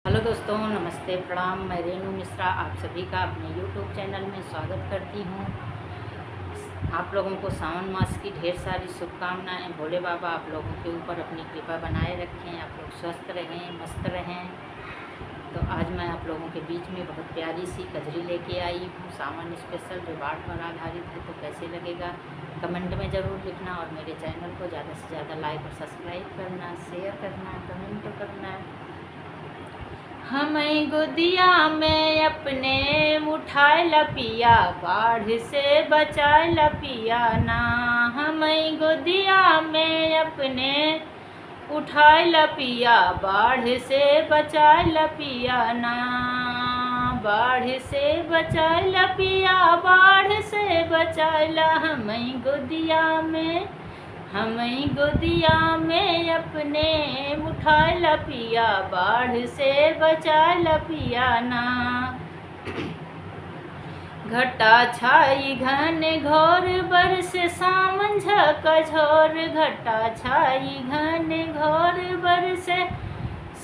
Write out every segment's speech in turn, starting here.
Hello दोस्तों, नमस्ते, प्रणाम। मैं रेणु मिश्रा आप सभी का अपने यूट्यूब चैनल में स्वागत करती हूँ। आप लोगों को सावन मास की ढेर सारी शुभकामनाएं। भोले बाबा आप लोगों के ऊपर अपनी कृपा बनाए रखें, आप लोग स्वस्थ रहें, मस्त रहें। तो आज मैं आप लोगों के बीच में बहुत प्यारी सी कजरी लेके आई हूँ, सावन स्पेशल, जो बाढ़ पर आधारित है। तो कैसे लगेगा कमेंट में ज़रूर लिखना, और मेरे चैनल को ज़्यादा से ज़्यादा लाइक और सब्सक्राइब करना, शेयर करना, कमेंट करना। हमें गोदिया में अपने उठाए लपिया, बाढ़ से बचाए लपिया ना। हमें गोदिया में अपने उठाए लपिया, बाढ़ से बचाए लपिया ना। बाढ़ से बचाए लपिया, बाढ़ से बचाए ला। हमें गोदिया में, हमें गोदिया में अपने उठाए लपिया, बाढ़ से बचाए लपिया ना। घटा छाई घन घोर बरस सावन झकझोर, घटा छाई घन घोर बरस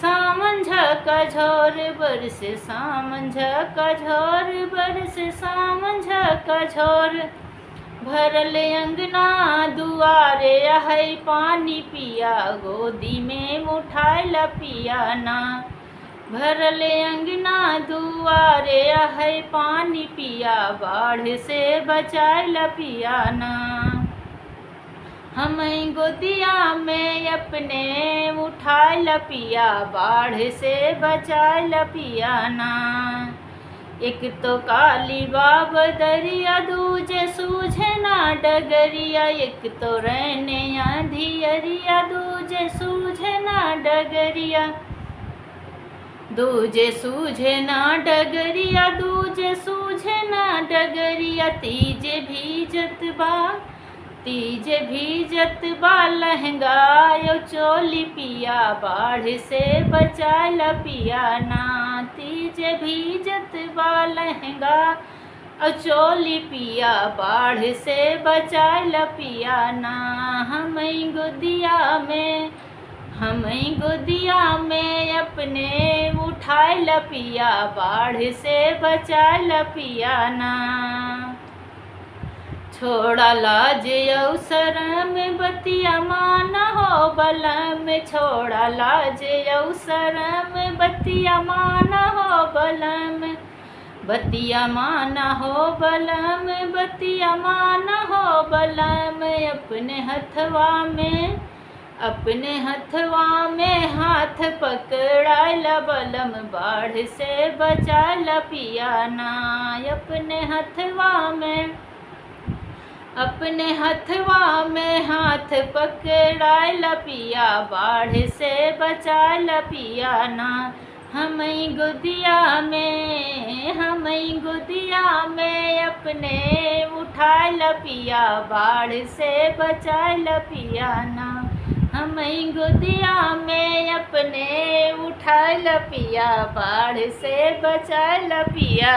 सावन झकझोर, बरस सावन झकझोर, बरस सावन झकझोर। भरल अंगना दुआरे है पानी पिया, गोदी में उठाए लपिया ना। भरल अंगना दुआरे है पानी पिया, बाढ़ से बचाए लपिया ना। हमें गोदिया में अपने उठाए लपिया, बाढ़ से बचाए लपिया ना। एक तो काली बाबा दरिया, दूजे सूझे ना डगरिया। एक तो रहने आंधियरिया, दूजे सूझे ना डगरिया। दूजे सूझे ना डगरिया, दूजे सूझे ना डगरिया। तीजे भीजत बा, तीजे भीजत बा लहंगा यो चोली पिया, बाढ़ से बचाए लपिया ना। तीजे भीजत बा लहंगा और चोली पिया, बाढ़ से बचाए लपिया ना। हमें गोदिया में, हमें गोदिया में अपने उठाए लपिया, बाढ़ से बचाए लपिया ना। छोड़ा लाज यौ शरम बतिया माना हो बलम, छोड़ा लाज यौ शरम बतिया माना हो बलम। बतिया माना हो बलम, बतिया माना हो बलम। अपने हथवा में, अपने हथवा में हाथ पकड़ाए बलम, बाढ़ से बचाए लपिया ना। अपने हथवा में, अपने हथवा में हाथ पकड़ाए लपिया, बाढ़ से बचाए लपिया ना। हमें गोदिया में, हमें गोदिया में अपने उठाए लपिया, बाढ़ से बचाए लपिया ना। हमें गोदिया में अपने उठाए लपिया, बाढ़ से बचाए लपिया।